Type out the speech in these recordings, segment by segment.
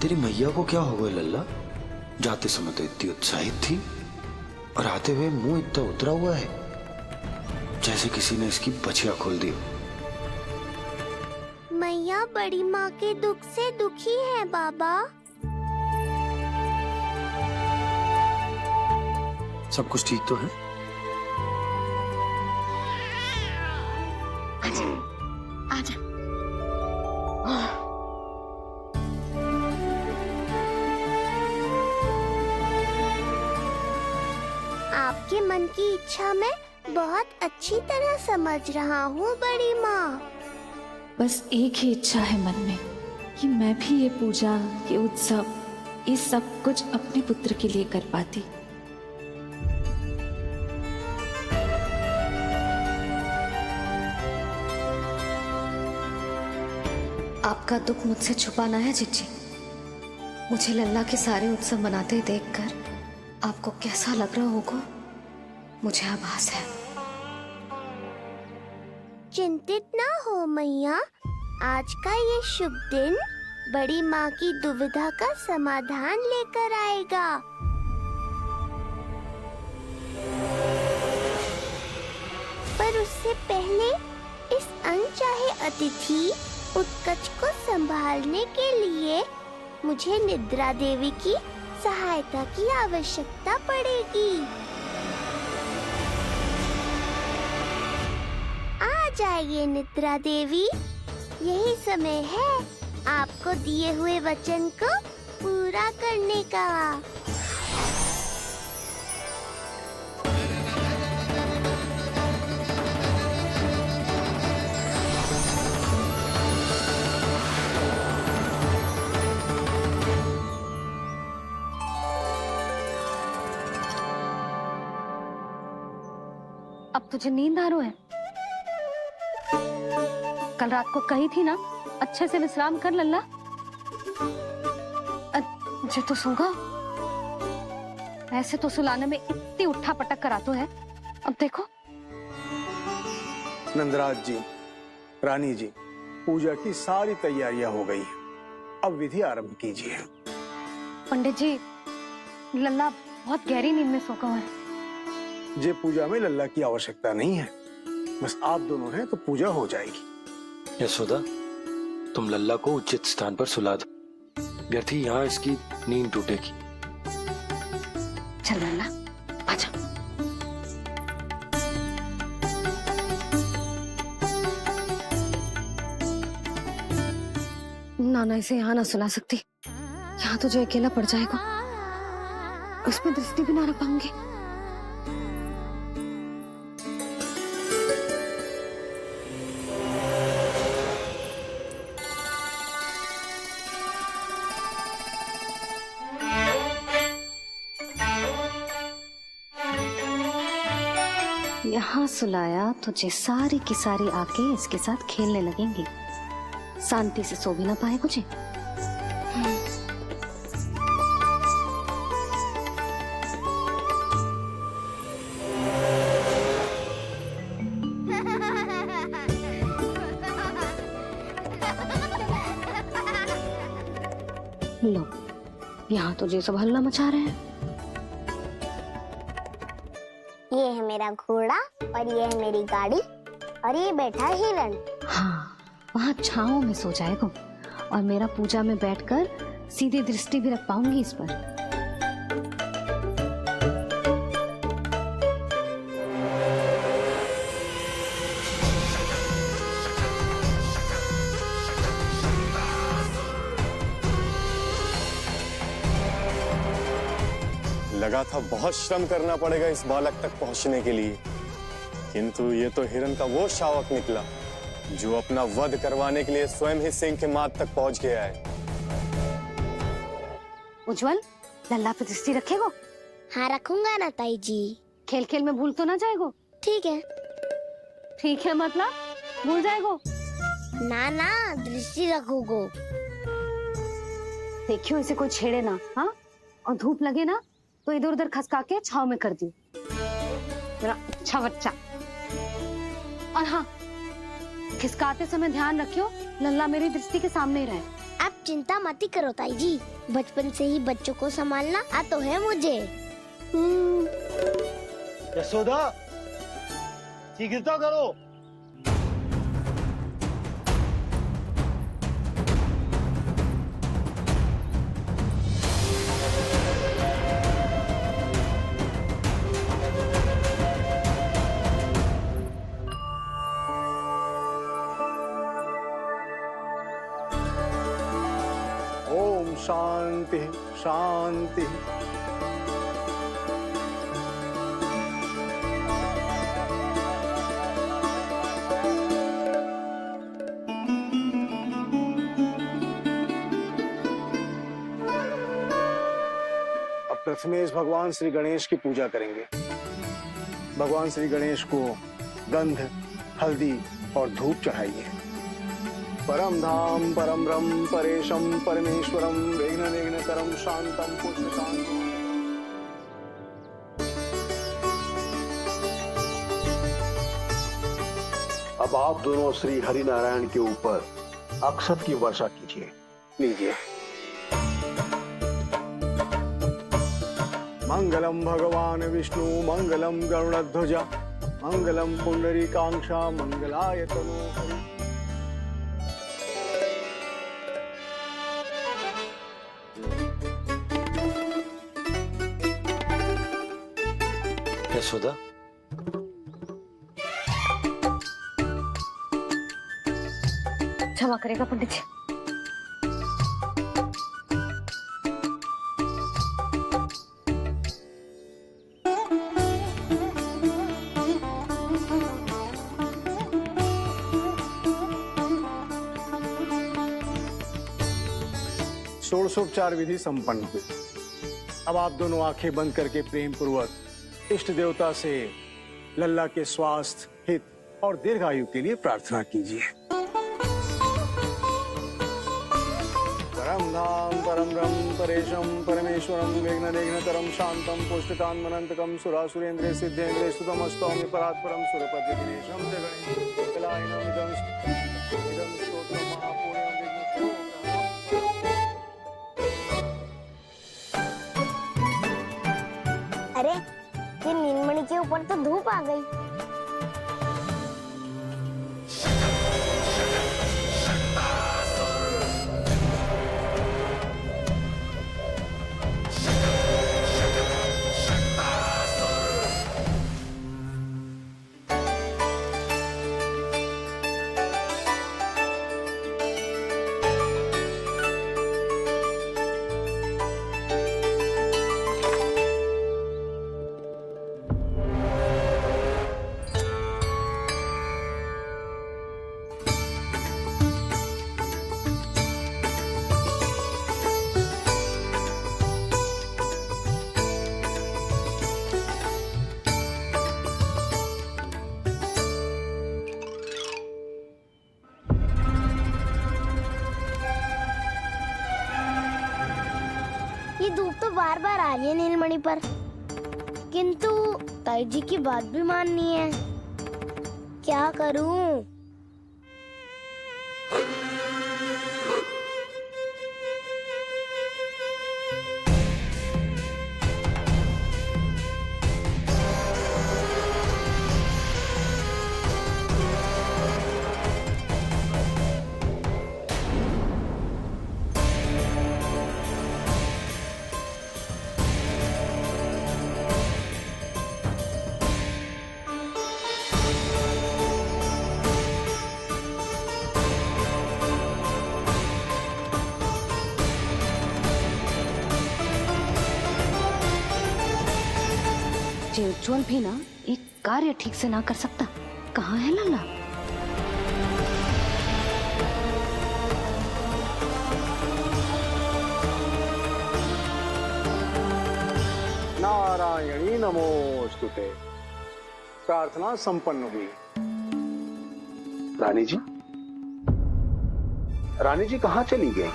तेरी मैया को क्या हो गया लल्ला? जाते समय तो इतनी उत्साहित थी और आते हुए मुंह इतना उतरा हुआ है जैसे किसी ने इसकी बचिया खोल दी। मैया बड़ी माँ के दुख से दुखी है बाबा। सब कुछ ठीक तो है? आजा। आपके मन की इच्छा मैं बहुत अच्छी तरह समझ रहा हूँ बड़ी माँ। बस एक ही इच्छा है मन में कि मैं भी ये पूजा, ये उत्सव, ये सब कुछ अपने पुत्र के लिए कर पाती। आपका दुख मुझसे छुपाना है जिज्जी। मुझे लल्ला के सारे उत्सव मनाते देखकर आपको कैसा लग रहा होगा मुझे आभास है। चिंतित ना हो मैया, आज का ये शुभ दिन बड़ी माँ की दुविधा का समाधान लेकर आएगा। पर उससे पहले इस अनचाहे अतिथि उत्कच को संभालने के लिए मुझे निद्रा देवी की सहायता की आवश्यकता पड़ेगी। आ जाइए निद्रा देवी, यही समय है आपको दिए हुए वचन को पूरा करने का। अब तुझे नींद आ रहा है? कल रात को कही थी ना अच्छे से विश्राम कर लल्ला। जो तो सोगा, ऐसे तो सुलाने में इतनी उठा पटक करा तो है। अब देखो। नंदराज जी, रानी जी, पूजा की सारी तैयारियां हो गई हैं। अब विधि आरंभ कीजिए। पंडित जी, लल्ला बहुत गहरी नींद में सोगा हुआ है। जे पूजा में लल्ला की आवश्यकता नहीं है, बस आप दोनों हैं तो पूजा हो जाएगी। यशोदा, तुम लल्ला को उचित स्थान पर सुला दो, व्यर्थ ही यहाँ इसकी नींद टूटेगी। चल लल्ला, आजा। नाना इसे यहाँ ना सुला सकती, यहाँ तो जो अकेला पड़ जाएगा, उसमें दृष्टि भी ना रख पाऊंगी। यहाँ सुलाया तो जे सारी की सारी आके इसके साथ खेलने लगेंगी, शांति से सो भी ना पाए मुझे। लो, यहाँ तो जे सब हल्ला मचा रहे हैं। ये है मेरा घोड़ा और ये है मेरी गाड़ी और ये बैठा हिरण। हाँ, वहाँ छांव में सो जाएगा और मेरा पूजा में बैठकर सीधी दृष्टि भी रख पाऊंगी इस पर। लगा था बहुत श्रम करना पड़ेगा इस बालक तक पहुंचने के लिए, किंतु ये तो हिरण का वो शावक निकला जो अपना वध करवाने के लिए स्वयं ही सिंह के माथ तक पहुंच गया है। उज्जवल, लल्ला पे दृष्टि रखेगो? हाँ रखूंगा ना ताई जी। खेल खेल में भूल तो ना जाएगो? ठीक है। ठीक है मतलब भूल जाएगो? ना ना, दृष्टि रखोगो। देखियो इसे कोई छेड़े ना, हाँ? और धूप लगे ना तो इधर उधर खसका के छाव में कर दी, मेरा अच्छा बच्चा। और हाँ, खिसकाते समय ध्यान रखियो लल्ला मेरी दृष्टि के सामने ही रहे। आप चिंता मत ही करो ताई जी, बचपन से ही बच्चों को संभालना आता है मुझे। यशोदा, शीघ्रता करो। ओम शांति शांति। अब प्रथमेश भगवान श्री गणेश की पूजा करेंगे। भगवान श्री गणेश को गंध, हल्दी और धूप चढ़ाइए। परम धाम परम ब्रह्म परेशम परमेश्वरम विघ्न निघ्नकरम शांतम पुष्टकांतम। अब आप दोनों श्री हरि नारायण के ऊपर अक्षत की वर्षा कीजिए। लीजिए। मंगलम भगवान विष्णु मंगलम गरुड़ध्वजा मंगलम पुंडरीकांक्षा मंगलाय तनोहरि। यशोदा, क्षमा करेगा पंडित जी। षोडशोपचार विधि संपन्न हुई। अब आप दोनों आंखें बंद करके प्रेम पूर्वक इष्ट देवता से लल्ला के स्वास्थ्य, हित और दीर्घायु के लिए प्रार्थना कीजिए। परम धाम परम ब्रह्म परेशम परमेश्वरम विघ्न निघ्नकरम शांतम पुष्टकांतमनंतकम सुरासुरेंद्र सिद्धेंद्र स्तुतम स्तौम्य परात्परम सुरपति दिनेशम जगणेश कलायनम इदं स्तोत्रम महापुण्यम विघ्न। अरे ये नीलमणि के ऊपर तो धूप आ गई। ये धूप तो बार बार आ रही है नीलमणि पर, किंतु ताई जी की बात भी माननी है। क्या करूं? जे उज्जवल भी ना एक कार्य ठीक से ना कर सकता। कहाँ है लल्ला? नारायणी नमोस्तुते। प्रार्थना संपन्न हुई। रानी जी, रानी जी कहाँ चली गई?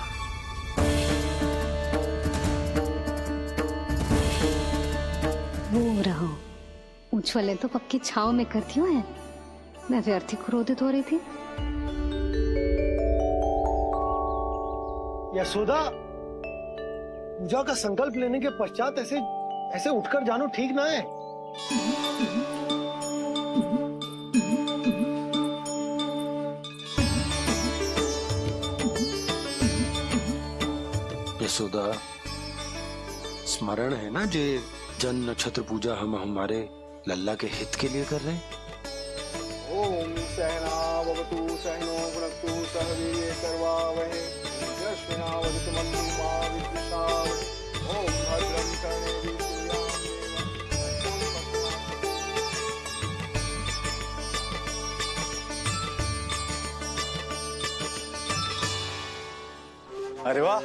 वो रहो, उज्जवल ने तो पक्की छाव में कर दिया है। मैं व्यर्थ ही क्रोधित हो रही थी। यशोदा, पूजा का संकल्प लेने के पश्चात ऐसे ऐसे उठकर जानो ठीक ना है। यशोदा, स्मरण है ना जे जन नक्षत्र पूजा हम हमारे लल्ला के हित के लिए कर रहे हैं। ओम सहना भवतु सहनो भुनक्तु सह वीर्येण करवावहै यस्मिनावधतु मन्तु मा विद्विषावहै। ओम भद्रं कर्णेभिः अरे वाह,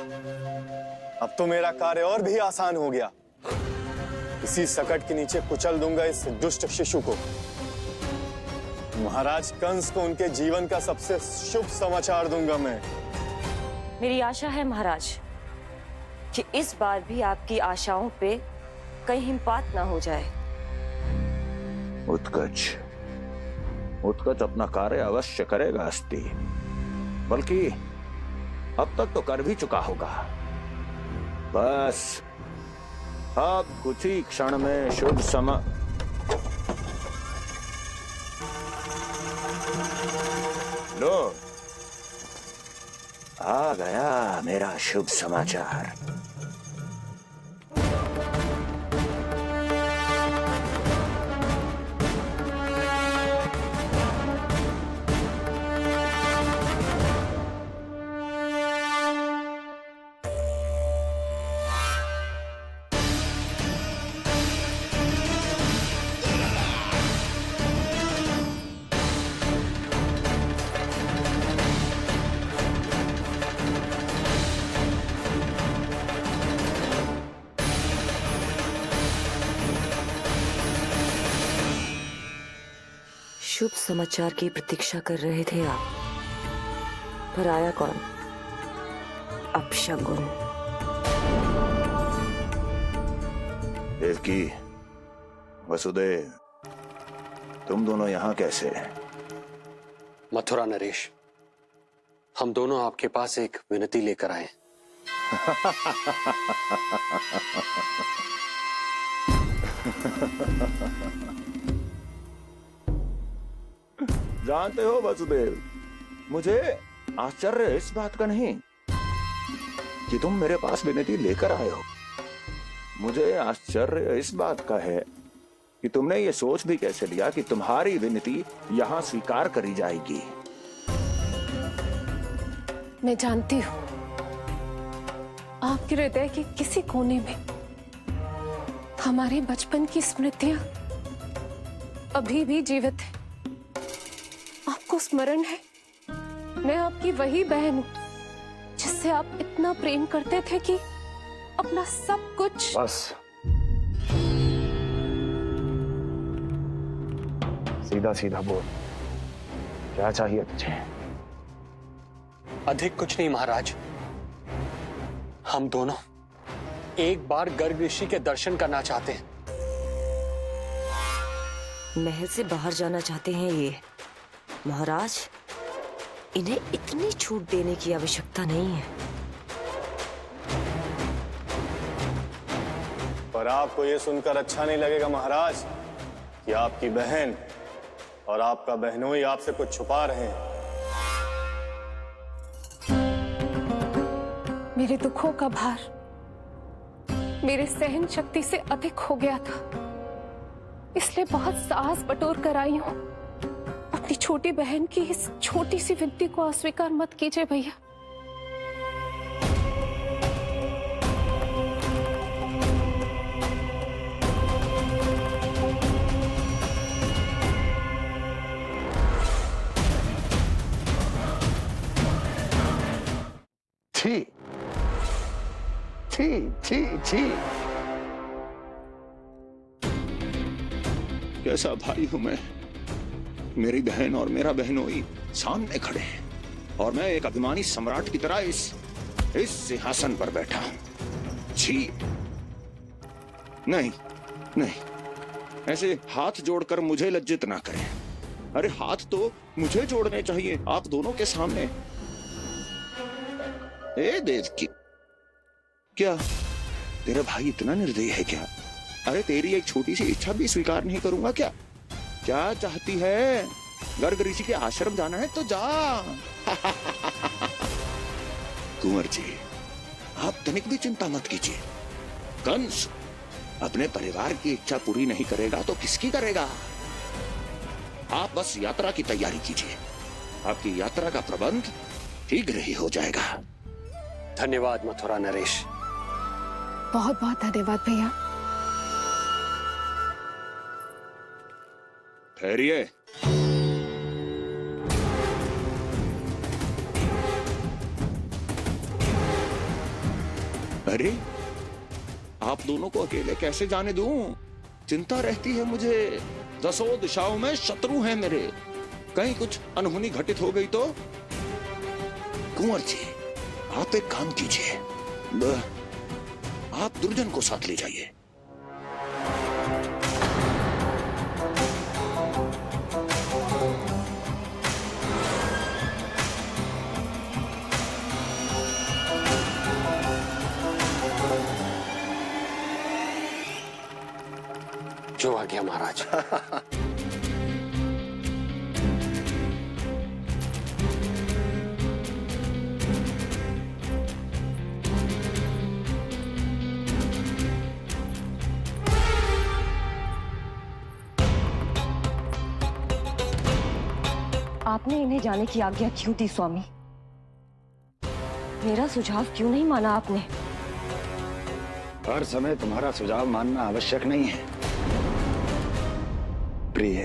अब तो मेरा कार्य और भी आसान हो गया। इसी सकट के नीचे कुचल दूंगा इस दुष्ट शिशु को। महाराज कंस को उनके जीवन का सबसे शुभ समाचार दूंगा मैं। मेरी आशा है महाराज कि इस बार भी आपकी आशाओं पे कहीं हिमपात ना हो जाए। उत्कच अपना कार्य अवश्य करेगा अस्ति, बल्कि अब तक तो कर भी चुका होगा। बस अब कुछ ही क्षण में शुभ समय। लो, आ गया मेरा शुभ समाचार। शुभ समाचार की प्रतीक्षा कर रहे थे आप, पर आया कौन? अपशगुन। देवकी, वसुदेव, तुम दोनों यहाँ कैसे? मथुरा नरेश, हम दोनों आपके पास एक विनती लेकर आए। जानते हो वसुदेव, मुझे आश्चर्य इस बात का नहीं कि तुम मेरे पास विनती लेकर आए हो। मुझे आश्चर्य इस बात का है कि तुमने ये सोच भी कैसे लिया कि तुम्हारी विनती यहाँ स्वीकार करी जाएगी। मैं जानती हूँ आपके हृदय के किसी कोने में हमारे बचपन की स्मृतियां अभी भी जीवित है। आपको स्मरण है, मैं आपकी वही बहन हूं जिससे आप इतना प्रेम करते थे कि अपना सब कुछ। बस सीधा सीधा बोल, क्या चाहिए तुझे? अधिक कुछ नहीं महाराज, हम दोनों एक बार गर्ग ऋषि के दर्शन करना चाहते हैं। महल से बाहर जाना चाहते हैं ये महाराज, इन्हें इतनी छूट देने की आवश्यकता नहीं है। पर आपको यह सुनकर अच्छा नहीं लगेगा महाराज कि आपकी बहन और आपका बहनोई आपसे कुछ छुपा रहे हैं। मेरे दुखों का भार मेरे सहन शक्ति से अधिक हो गया था, इसलिए बहुत साहस बटोर कर आई हूं। अपनी छोटी बहन की इस छोटी सी विनती को अस्वीकार मत कीजिए भैया। छी छी छी छी, कैसा भाई हूं मैं। मेरी बहन और मेरा बहनोई सामने खड़े हैं और मैं एक अभिमानी सम्राट की तरह इस सिंहासन पर बैठा हूं। छी, नहीं नहीं, ऐसे हाथ जोड़कर मुझे लज्जित ना करें। अरे हाथ तो मुझे जोड़ने चाहिए आप दोनों के सामने। ए देवकी, क्या तेरा भाई इतना निर्दयी है क्या? अरे तेरी एक छोटी सी इच्छा भी स्वीकार नहीं करूंगा क्या? क्या चाहती है? गर्ग ऋषि के आश्रम जाना है तो जा। कुंवर जी, आप तनिक भी चिंता मत कीजिए। कंस अपने परिवार की इच्छा पूरी नहीं करेगा तो किसकी करेगा? आप बस यात्रा की तैयारी कीजिए। आपकी यात्रा का प्रबंध शीघ्र ही हो जाएगा। धन्यवाद मथुरा नरेश। बहुत बहुत धन्यवाद भैया। ठहरिए। अरे, आप दोनों को अकेले कैसे जाने दूं? चिंता रहती है मुझे। दसों दिशाओं में शत्रु हैं मेरे। कहीं कुछ अनहोनी घटित हो गई तो? कुंवर जी, आप एक काम कीजिए, आप दुर्जन को साथ ले जाइए। जो आ गया महाराज। आपने इन्हें जाने की आज्ञा क्यों दी स्वामी? मेरा सुझाव क्यों नहीं माना आपने? हर समय तुम्हारा सुझाव मानना आवश्यक नहीं है प्रिय।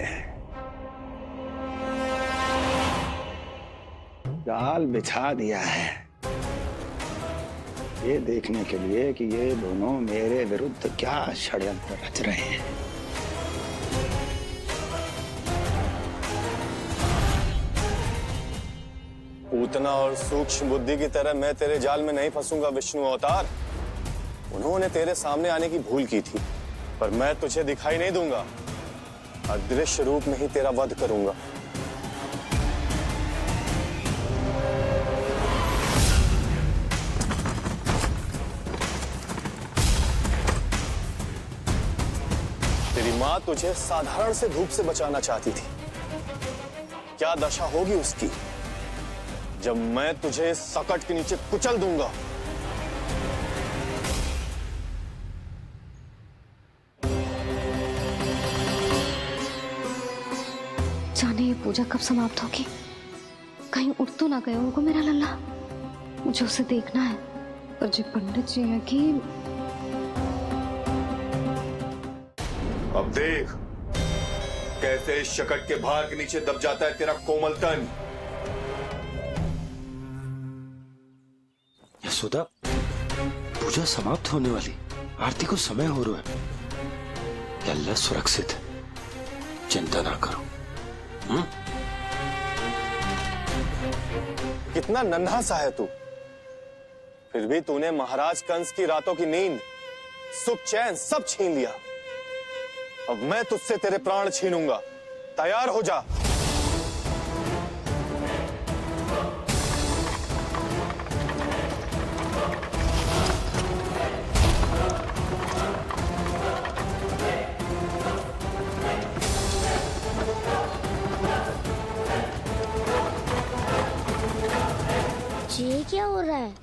जाल बिछा दिया है ये देखने के लिए कि ये दोनों मेरे विरुद्ध क्या षड्यंत्र रच रहे हैं। पूतना और सूक्ष्म बुद्धि की तरह मैं तेरे जाल में नहीं फंसूंगा विष्णु अवतार। उन्होंने तेरे सामने आने की भूल की थी, पर मैं तुझे दिखाई नहीं दूंगा। अदृश्य रूप में ही तेरा वध करूंगा। तेरी मां तुझे साधारण से धूप से बचाना चाहती थी। क्या दशा होगी उसकी जब मैं तुझे सकट के नीचे कुचल दूंगा। जाने ये पूजा कब समाप्त होगी? कहीं उठ तो ना गए होगा मेरा लल्ला? मुझे उसे देखना है। पर जो पंडित जी है कि अब देख कैसे इस शकट के भार के नीचे दब जाता है तेरा कोमल तन। यशोदा, पूजा समाप्त होने वाली, आरती को समय हो रहा है। अल्लाह सुरक्षित है, चिंता ना करो। कितना नन्हा सा है तू, फिर भी तूने महाराज कंस की रातों की नींद, सुख चैन सब छीन लिया। अब मैं तुझसे तेरे प्राण छीनूंगा। तैयार हो जा। ये क्या हो रहा है?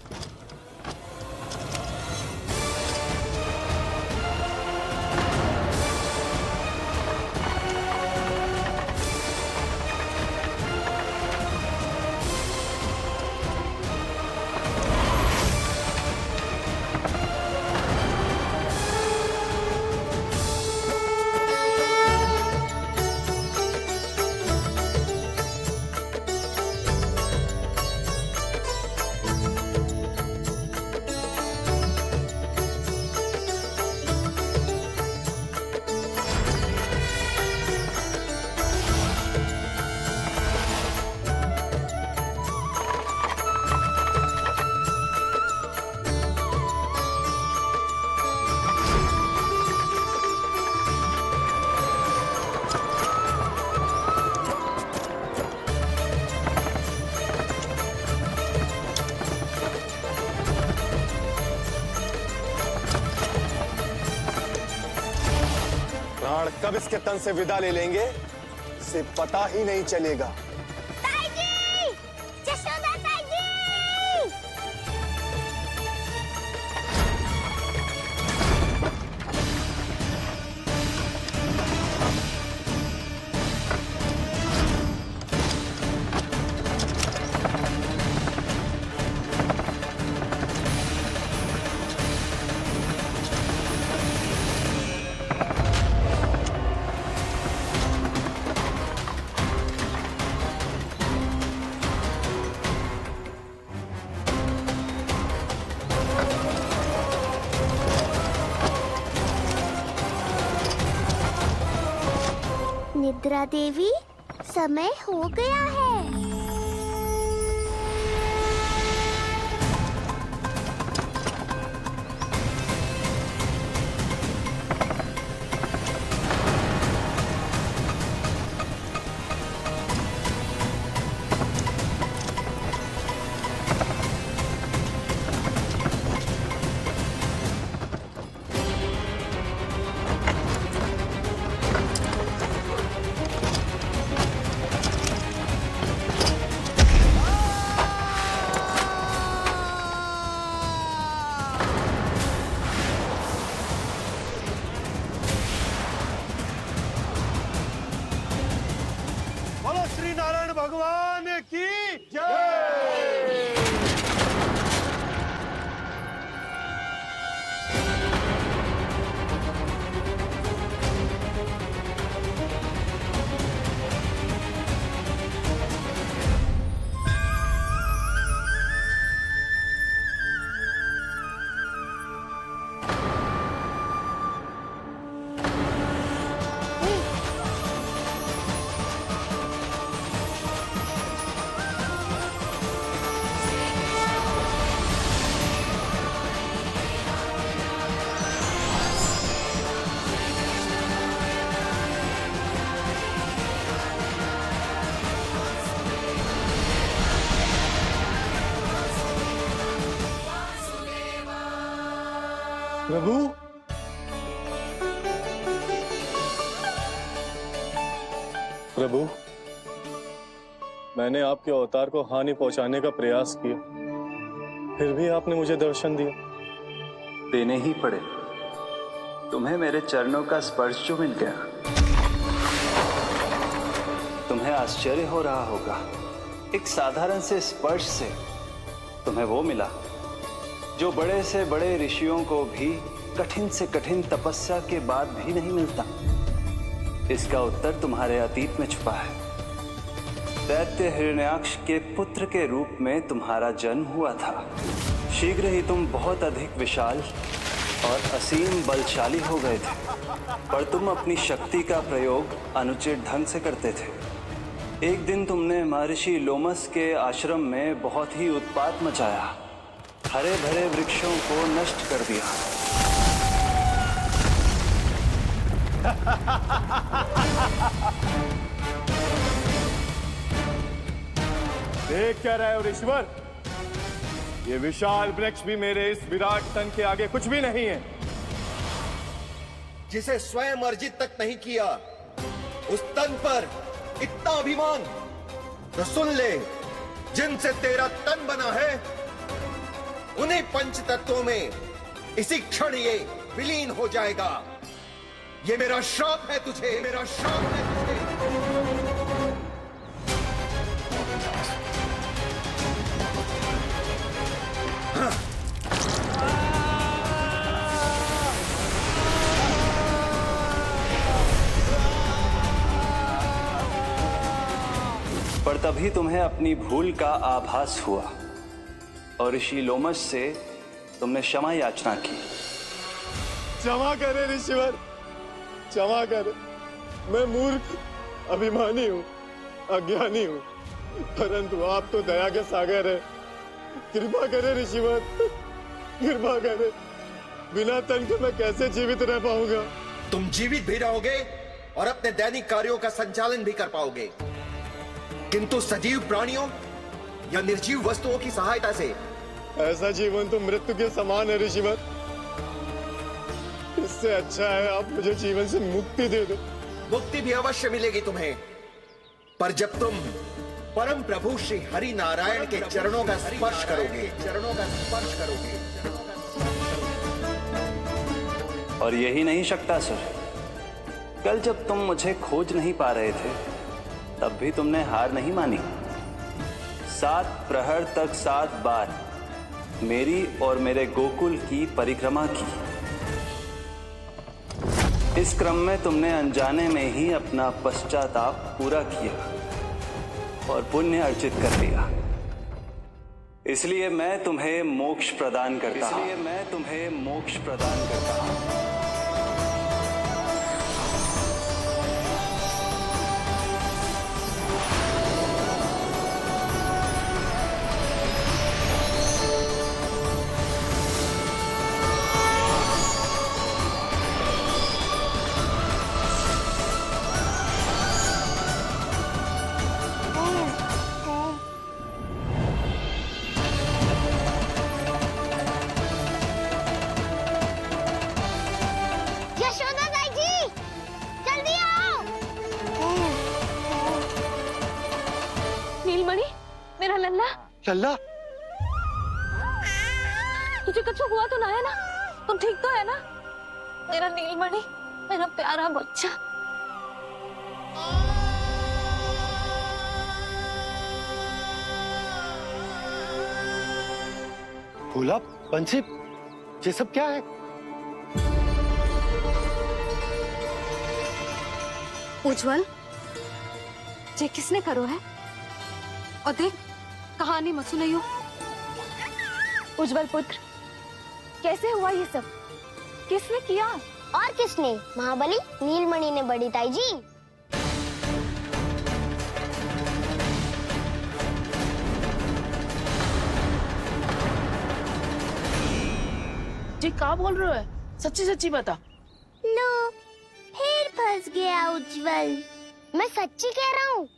कब इसके तन से विदा ले लेंगे इसे पता ही नहीं चलेगा। ताई जी! जशोदा ताई जी! निद्रा देवी, समय हो गया है। बोलो श्री नारायण भगवान की जय। प्रभु, प्रभु, मैंने आपके अवतार को हानि पहुंचाने का प्रयास किया, फिर भी आपने मुझे दर्शन दिया। देने ही पड़े। तुम्हें मेरे चरणों का स्पर्श जो मिल गया, तुम्हें आश्चर्य हो रहा होगा। एक साधारण से स्पर्श से तुम्हें वो मिला जो बड़े से बड़े ऋषियों को भी कठिन से कठिन तपस्या के बाद भी नहीं मिलता। इसका उत्तर तुम्हारे अतीत में छुपा है। दैत्य हिरण्याक्ष के पुत्र के रूप में तुम्हारा जन्म हुआ था। शीघ्र ही तुम बहुत अधिक विशाल और असीम बलशाली हो गए थे, पर तुम अपनी शक्ति का प्रयोग अनुचित ढंग से करते थे। एक दिन तुमने महर्षि लोमस के आश्रम में बहुत ही उत्पात मचाया, हरे भरे वृक्षों को नष्ट कर दिया। देख क्या रहे हो ऋषिवर? ये विशाल वृक्ष भी मेरे इस विराट तन के आगे कुछ भी नहीं है। जिसे स्वयं अर्जित तक नहीं किया, उस तन पर इतना अभिमान। तो सुन ले, जिनसे तेरा तन बना है उन्हीं पंच तत्वों में इसी क्षण ये विलीन हो जाएगा। ये मेरा श्राप है तुझे, मेरा श्राप है तुझे। पर तभी तुम्हें अपनी भूल का आभास हुआ और ऋषि लोमस से तुमने क्षमा याचना की। क्षमा करे ऋषिवर, क्षमा करे। मैं मूर्ख, अभिमानी हूँ, अज्ञानी हूँ, परंतु आप तो दया के सागर है। कृपा करे ऋषिवर, कृपा करे। बिना तन के मैं कैसे जीवित रह पाऊंगा? तुम जीवित भी रहोगे और अपने दैनिक कार्यों का संचालन भी कर पाओगे, किंतु सजीव प्राणियों या निर्जीव वस्तुओं की सहायता से ऐसा जीवन तो मृत्यु के समान है ऋषिवर। इससे अच्छा है आप मुझे जीवन से मुक्ति दे दो। मुक्ति भी अवश्य मिलेगी तुम्हें। पर जब तुम परम प्रभु श्री हरि नारायण के चरणों का स्पर्श करोगे, और यही नहीं शक्तासुर, कल जब तुम मुझे खोज नहीं पा रहे थे तब भी तुमने हार नहीं मानी। 7 प्रहर तक 7 बार मेरी और मेरे गोकुल की परिक्रमा की। इस क्रम में तुमने अनजाने में ही अपना पश्चाताप पूरा किया और पुण्य अर्जित कर लिया। इसलिए मैं तुम्हें मोक्ष प्रदान करता हूं। यशोदा दाई जी, जल्दी आओ। नीलमणि, मेरा लल्ला, लल्ला, तुझे कुछ हुआ तो ना है ना? तुम ठीक तो है ना? मेरा नीलमणि, मेरा प्यारा बच्चा। भोला, बंसी, ये सब क्या है? उज्जवल, ये किसने करो है? और देख, कहानी मत सुनाइयो। उज्जवल पुत्र, कैसे हुआ ये सब? किसने किया? और किसने? महाबली नीलमणि ने बड़ी ताई जी। जी क्या बोल रहे हो? सच्ची सच्ची बता। लो, फिर फंस गया उज्जवल। मैं सच्ची कह रहा हूँ।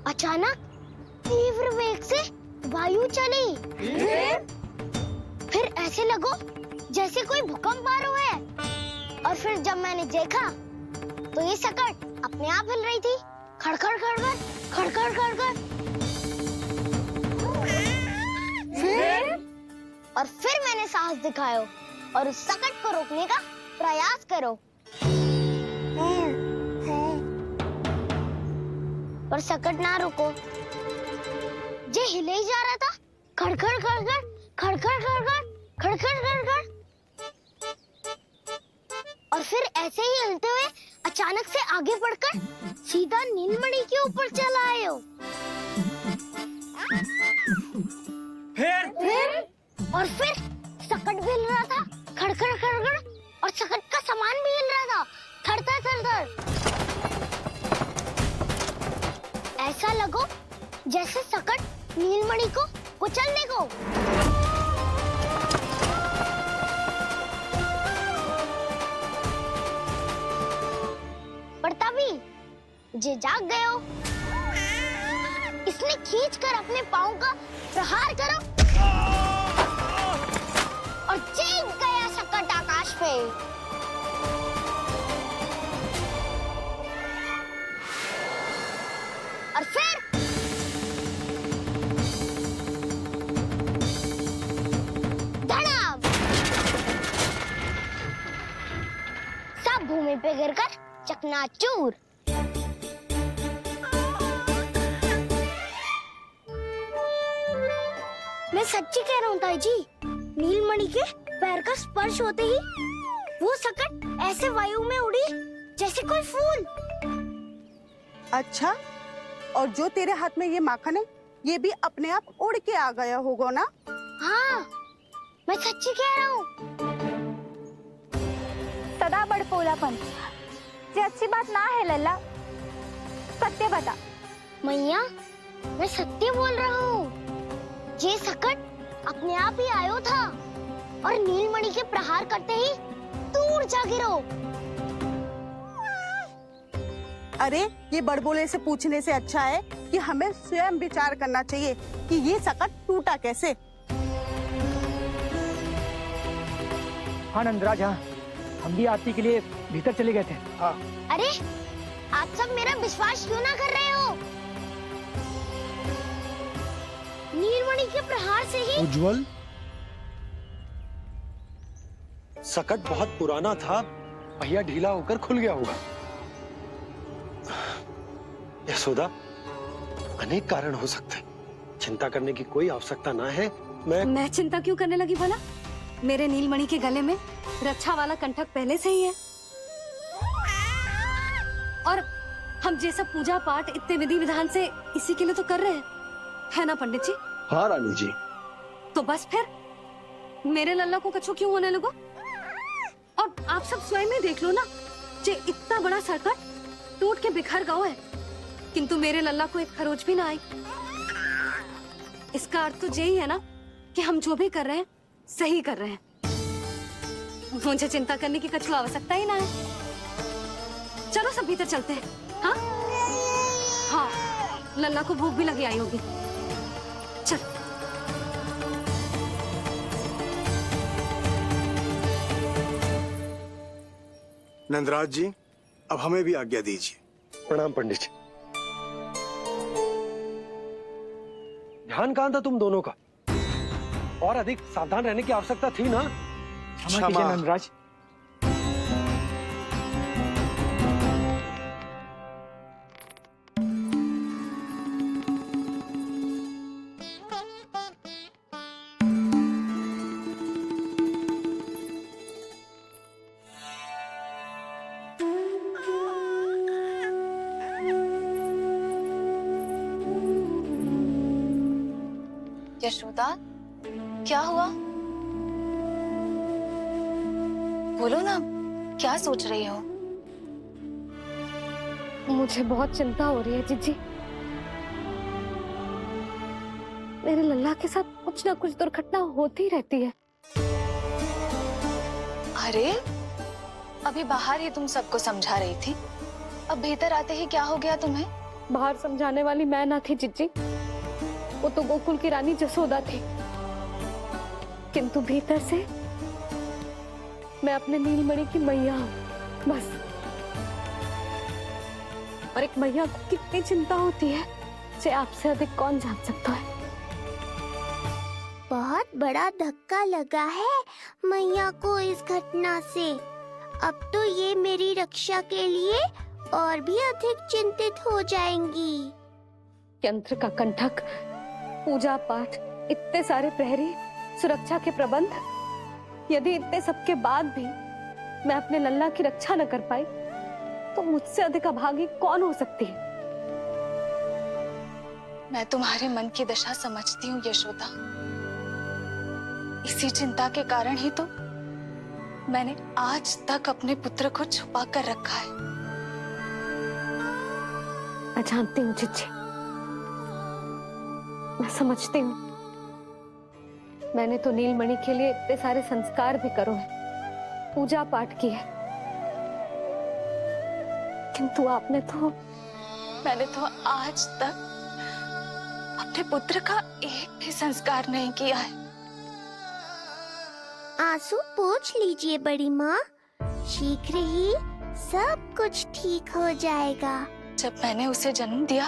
अचानक तीव्र वेग से वायु चली। फिर ऐसे लगो जैसे कोई भूकंप आ रहा है। और फिर जब मैंने देखा तो ये सकट अपने आप हिल रही थी, खड़खड़ खड़खड़ खड़खड़ खड़खड़। फिर मैंने साहस दिखाया और उस सकट को रोकने का प्रयास करो। पर सकट ना रुको, जे हिले ही जा रहा था, खड़खड़ खड़खड़ खड़खड़ खड़खड़ खड़खड़ खड़खड़। और फिर ऐसे ही हिलते हुए अचानक से आगे बढ़कर सीधा नीलमणि के ऊपर चला आए हो। फिर सकट भी हिल रहा था, खड़खड़ खड़खड़, और सकट का सामान भी हिल रहा था, थरथर थरथर। ऐसा लगो जैसे सकट नीलमणि को कुचलने को। पर तभी जे जाग गए हो। इसने खींचकर अपने पाँव का प्रहार करो और चीख गया सकट आकाश पे। और फिर धड़ाम, सब भूमि पे गिरकर चकनाचूर। मैं सच्ची कह रहा हूँ ताई जी, नीलमणि के पैर का स्पर्श होते ही वो सकट ऐसे वायु में उड़ी जैसे कोई फूल। अच्छा, और जो तेरे हाथ में ये माखन है, ये भी अपने आप उड़ के आ गया होगा ना? हाँ, मैं सच्ची कह रहा हूँ। सदा बड़पोलापन, ये अच्छी बात ना है लल्ला। सत्य बता। मैया, मैं सत्य बोल रहा हूँ। ये सकट अपने आप ही आयो था और नीलमणि के प्रहार करते ही दूर जा गिरो। अरे, ये बड़बोले से पूछने से अच्छा है कि हमें स्वयं विचार करना चाहिए कि ये सकट टूटा कैसे। हाँ नंदराज, हाँ, हम भी आरती के लिए भीतर चले गए थे। हाँ। अरे, आप सब मेरा विश्वास क्यों ना कर रहे हो? नीलमणि के प्रहार से ही उज्जवल, सकट बहुत पुराना था, पहिया ढीला होकर खुल गया होगा। यशोदा, अनेक कारण हो सकते हैं, चिंता करने की कोई आवश्यकता ना है। मैं चिंता क्यों करने लगी भला? मेरे नीलमणि के गले में रक्षा वाला कंठक पहले से ही है, और हम जैसा पूजा पाठ इतने विधि विधान से इसी के लिए तो कर रहे हैं, है ना पंडित जी? हाँ रानी जी। तो बस फिर मेरे लल्ला को कछु क्यों होने लगा? और आप सब स्वयं ही देख लो ना, जे इतना बड़ा संकट टूट के बिखर गया है, किंतु मेरे लल्ला को एक खरोच भी ना आई। इसका अर्थ तो यही है ना कि हम जो भी कर रहे हैं सही कर रहे हैं। मुझे चिंता करने की कछु आवश्यकता ही ना है। चलो सब भीतर चलते हैं। हाँ हाँ, लल्ला को भूख भी लगी आई होगी। चल। नंदराज जी, अब हमें भी आज्ञा दीजिए। प्रणाम पंडित जी। ध्यान कहाँ था तुम दोनों का? और अधिक सावधान रहने की आवश्यकता थी ना? क्षमा कीजिए नंदराज। यशोदा, क्या हुआ? बोलो ना, क्या सोच रही हो? मुझे बहुत चिंता हो रही है जीजी। मेरे लल्ला के साथ कुछ ना कुछ दुर्घटना होती रहती है। अरे, अभी बाहर ही तुम सबको समझा रही थी, अब भीतर आते ही क्या हो गया तुम्हें? बाहर समझाने वाली मैं ना थी जीजी, वो तो गोकुल की रानी जसोदा थी, किंतु भीतर से मैं अपने नीलमणि की मैया हूँ, बस। और एक मैया को कितनी चिंता होती है, इसे आपसे अधिक कौन जान सकता है। बहुत बड़ा धक्का लगा है मैया को इस घटना से। अब तो ये मेरी रक्षा के लिए और भी अधिक चिंतित हो जाएंगी। यंत्र का कंठक, पूजा पाठ, इतने सारे प्रहरी, सुरक्षा के प्रबंध, यदि इतने सबके बाद भी मैं अपने लल्ला की रक्षा न कर पाई तो मुझसे अधिक अभागी कौन हो सकती है? मैं तुम्हारे मन की दशा समझती हूँ यशोदा। इसी चिंता के कारण ही तो मैंने आज तक अपने पुत्र को छुपा कर रखा है। मैं जानती हूँ जीजी, मैं समझती हूँ। मैंने तो नीलमणि के लिए इतने सारे संस्कार भी करो है, पूजा पाठ की है, किंतु मैंने तो आज तक अपने पुत्र का एक भी संस्कार नहीं किया है। आंसू पोंछ लीजिए बड़ी माँ, शीघ्र ही सब कुछ ठीक हो जाएगा। जब मैंने उसे जन्म दिया,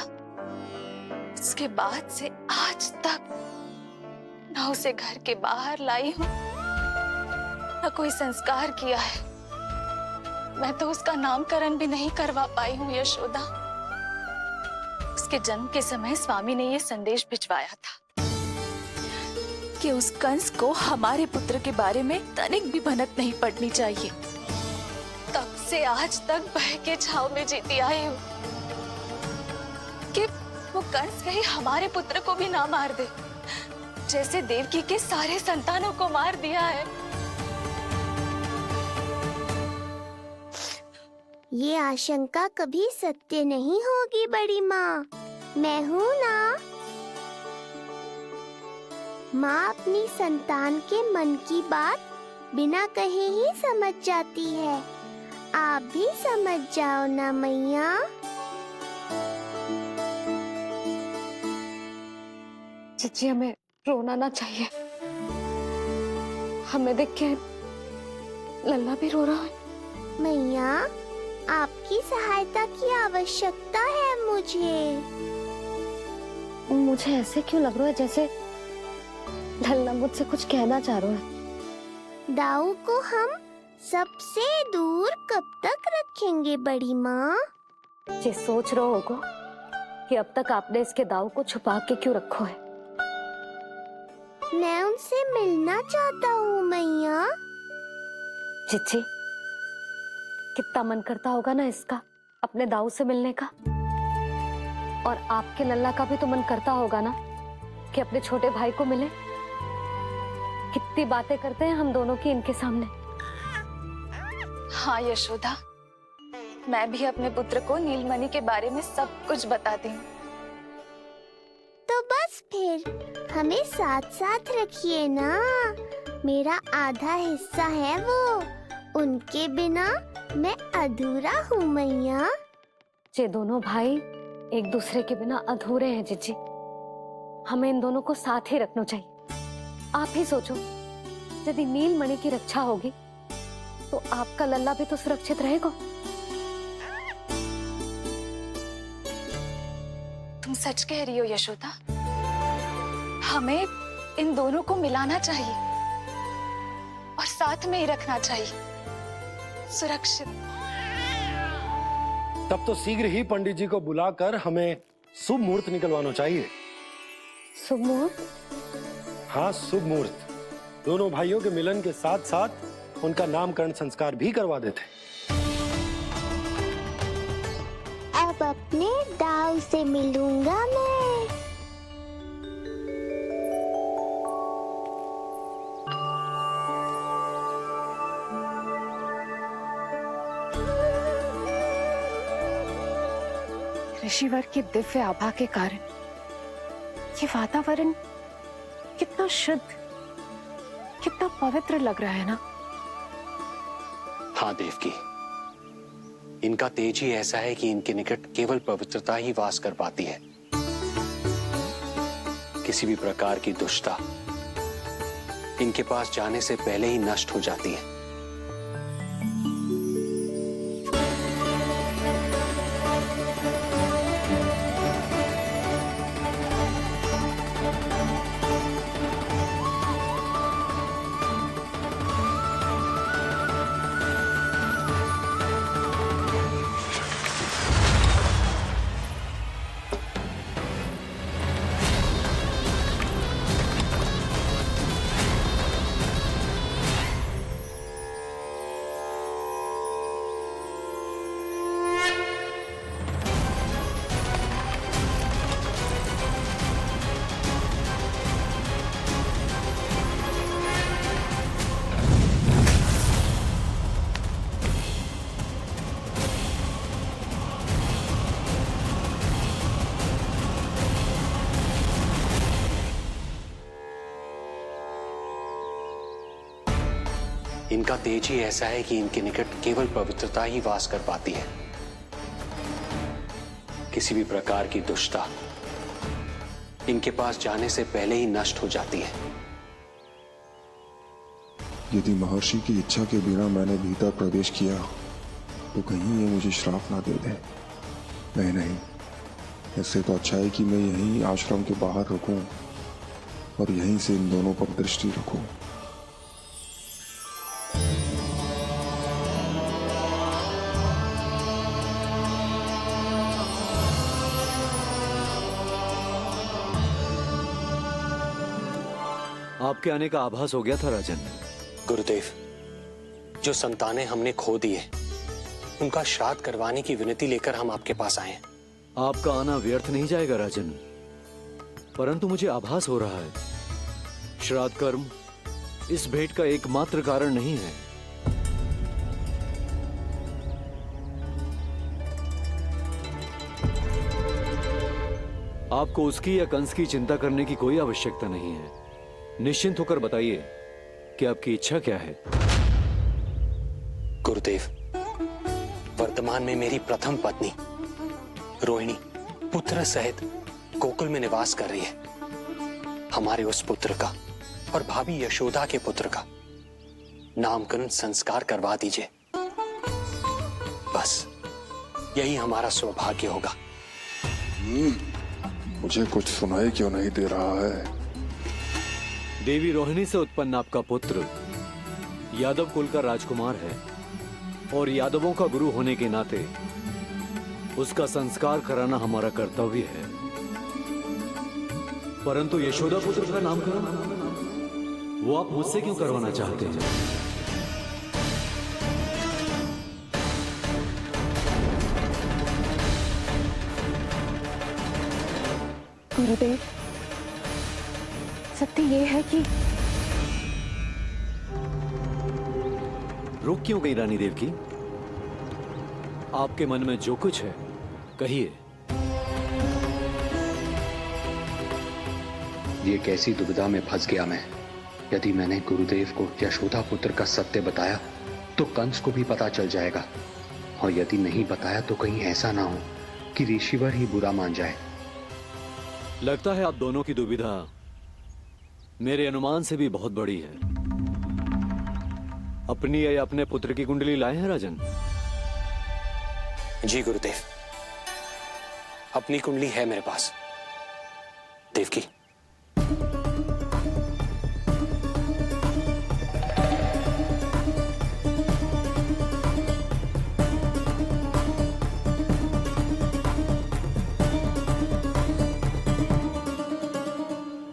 उसके बाद से आज तक न उसे घर के बाहर लाई हूँ, न कोई संस्कार किया है। मैं तो उसका नामकरण भी नहीं करवा पाई हूँ यशोदा। उसके जन्म के समय स्वामी ने ये संदेश भिजवाया था कि उस कंस को हमारे पुत्र के बारे में तनिक भी भनक नहीं पड़नी चाहिए। तब से आज तक भय के छाव में जीती आई हूँ कि वो कंस कहीं हमारे पुत्र को भी ना मार दे, जैसे देवकी के सारे संतानों को मार दिया है। ये आशंका कभी सत्य नहीं होगी बड़ी माँ, मैं हूँ ना। माँ अपनी संतान के मन की बात बिना कहे ही समझ जाती है। आप भी समझ जाओ ना मैया। जीजी, हमें रोना ना चाहिए। हमें देख के लल्ला भी रो रहा है। मैया, आपकी सहायता की आवश्यकता है मुझे। मुझे ऐसे क्यों लग रहा है जैसे लल्ला मुझसे कुछ कहना चाह रहा है। दाऊ को हम सबसे दूर कब तक रखेंगे बड़ी माँ? ये सोच रहा होगा कि अब तक आपने इसके दाव को छुपा के क्यों रखा है। मैं उनसे मिलना चाहता हूँ मैया। चिच्ची, कितना मन करता होगा ना इसका अपने दाऊ से मिलने का। और आपके लल्ला का भी तो मन करता होगा ना कि अपने छोटे भाई को मिले। कितनी बातें करते हैं हम दोनों की इनके सामने। हाँ यशोदा, मैं भी अपने पुत्र को नीलमणि के बारे में सब कुछ बताती हूँ। तो बस फिर हमें साथ साथ रखिए ना। मेरा आधा हिस्सा है वो, उनके बिना मैं अधूरा हूँ मैया। ये दोनों भाई एक दूसरे के बिना अधूरे हैं जीजी। हमें इन दोनों को साथ ही रखना चाहिए। आप ही सोचो, यदि नीलमणि की रक्षा होगी तो आपका लल्ला भी तो सुरक्षित रहेगा। तुम सच कह रही हो यशोदा, हमें इन दोनों को मिलाना चाहिए और साथ में ही रखना चाहिए, सुरक्षित। तब तो शीघ्र ही पंडित जी को बुलाकर हमें शुभ मुहूर्त निकलवाना चाहिए। शुभ मुहूर्त? हाँ, शुभ मुहूर्त। दोनों भाइयों के मिलन के साथ साथ उनका नामकरण संस्कार भी करवा देते। अब अपने दाऊ से मिलूंगा मैं। ऋषिवर की दिव्य आभा के कारण ये वातावरण कितना शुद्ध, कितना पवित्र लग रहा है ना। हाँ देवकी, इनका तेज ही ऐसा है कि इनके निकट केवल पवित्रता ही वास कर पाती है। किसी भी प्रकार की दुष्टता इनके पास जाने से पहले ही नष्ट हो जाती है। इनका तेज ही ऐसा है कि इनके निकट केवल पवित्रता ही वास कर पाती है। किसी भी प्रकार की दुष्टता इनके पास जाने से पहले ही नष्ट हो जाती है। यदि महर्षि की इच्छा के बिना मैंने भीतर प्रवेश किया तो कहीं ये मुझे श्राप ना दे दे। नहीं, इससे तो अच्छा है कि मैं यहीं आश्रम के बाहर रुकूं और यहीं से इन दोनों पर दृष्टि रखूं। आपके आने का आभास हो गया था राजन। गुरुदेव, जो संतानें हमने खो दी है उनका श्राद्ध करवाने की विनती लेकर हम आपके पास आए हैं। आपका आना व्यर्थ नहीं जाएगा राजन, परंतु मुझे आभास हो रहा है श्राद्ध कर्म इस भेंट का एकमात्र कारण नहीं है। आपको उसकी या कंस की चिंता करने की कोई आवश्यकता नहीं है। निश्चिंत होकर बताइए कि आपकी इच्छा क्या है। गुरुदेव, वर्तमान में मेरी प्रथम पत्नी रोहिणी पुत्र सहित गोकुल में निवास कर रही है। हमारे उस पुत्र का और भाभी यशोदा के पुत्र का नामकरण संस्कार करवा दीजिए। बस यही हमारा सौभाग्य होगा। मुझे कुछ सुनाई क्यों नहीं दे रहा है? देवी रोहिणी से उत्पन्न आपका पुत्र यादव कुल का राजकुमार है और यादवों का गुरु होने के नाते उसका संस्कार कराना हमारा कर्तव्य है। परंतु यशोदा पुत्र का नामकरण वो आप मुझसे क्यों करवाना चाहते हैं? गुरुदेव, सत्य ये है कि रुक क्यों गई रानी देवकी? आपके मन में जो कुछ है कहिए। ये कैसी दुविधा में फंस गया मैं। यदि मैंने गुरुदेव को यशोदा पुत्र का सत्य बताया तो कंस को भी पता चल जाएगा, और यदि नहीं बताया तो कहीं ऐसा ना हो कि ऋषिवर ही बुरा मान जाए। लगता है आप दोनों की दुविधा मेरे अनुमान से भी बहुत बड़ी है। अपनी या अपने पुत्र की कुंडली लाए हैं राजन? जी गुरुदेव, अपनी कुंडली है मेरे पास। देवकी,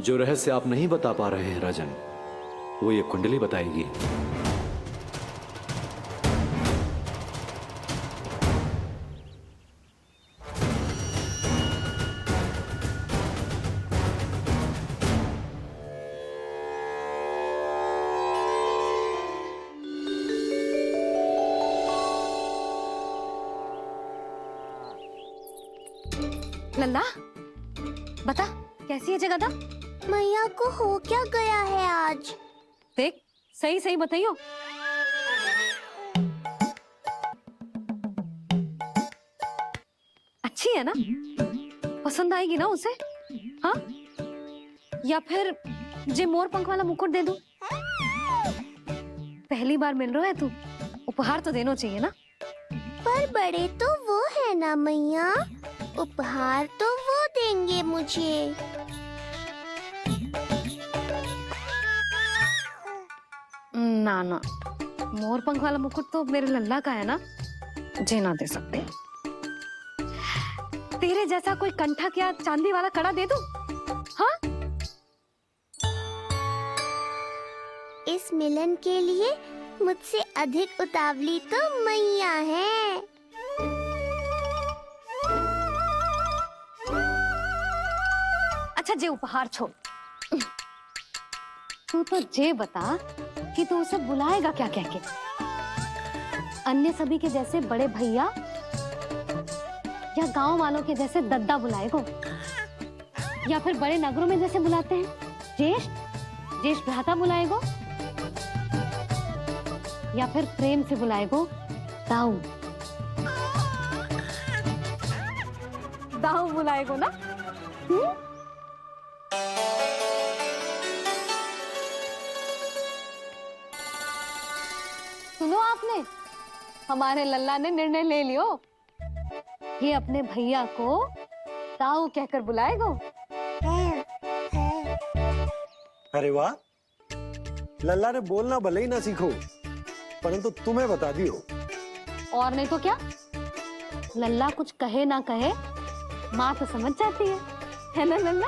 जो रहस्य आप नहीं बता पा रहे हैं राजन, वो ये कुंडली बताएगी। लल्ला, बता कैसी है जगदा? मैया को हो क्या गया है आज? देख, सही सही बताइयो। अच्छी है ना? पसंद आएगी ना उसे? हाँ? या फिर जे मोर पंख वाला मुकुट दे दूं? पहली बार मिल रहा है तू, उपहार तो देना चाहिए ना? पर बड़े तो वो है ना मैया, उपहार तो वो देंगे मुझे। ना ना, मोर पंख वाला मुकुट तो मेरे लल्ला का है ना, जे ना दे सकते। तेरे जैसा कोई कंठक या चांदी वाला कड़ा दे दूं? हाँ? इस मिलन के लिए मुझसे अधिक उतावली तो मैया है। अच्छा, जे उपहार छोड़, तू तो जे बता कि तू उसे बुलाएगा क्या कह के? अन्य सभी के जैसे बड़े भैया या गांव वालों के जैसे दद्दा बुलाएगो, या फिर बड़े नगरों में जैसे बुलाते हैं ज्येष्ठ भ्राता बुलाएगो, या फिर प्रेम से बुलाएगो दाऊ दाऊ बुलाएगो ना? सुनो आपने, हमारे लल्ला ने निर्णय ले लियो, ये अपने भैया को ताऊ कहकर बुलाएगो। अरे वाह, लल्ला ने बोलना भले ही ना सीखो, परंतु तुम्हें बता दियो। और नहीं तो क्या, लल्ला कुछ कहे ना कहे माँ तो समझ जाती है ना लल्ला?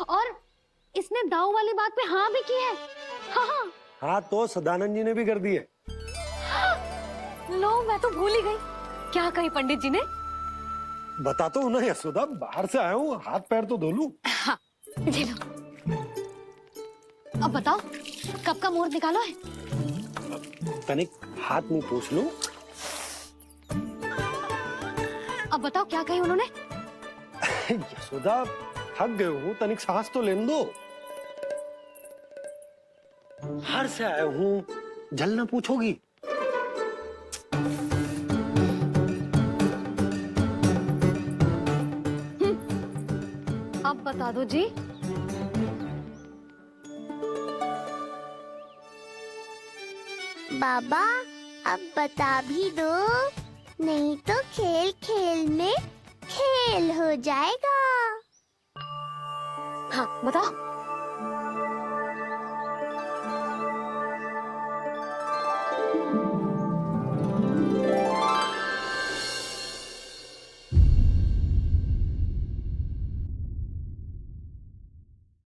और इसने दाऊ वाली बात पे हाँ भी की है। हाँ, हाँ तो सदानंद जी ने भी कर दी है। लो, मैं तो भूल ही गई। क्या कही पंडित जी ने? बता तो ना यशोदा, बाहर से आया हूँ, हाथ पैर तो धो लूं। हाँ, ले लो। अब बताओ, कब का मुहूर्त निकालो है? तनिक हाथ मुंह पूछ लूं। अब बताओ क्या कही उन्होंने? यशोदा, थक गए हूँ, तनिक सांस तो लेने दो। बाहर से आया हूँ, जल ना पूछोगी? अब बता दो जी। बाबा अब बता भी दो, नहीं तो खेल खेल में खेल हो जाएगा। हाँ बताओ।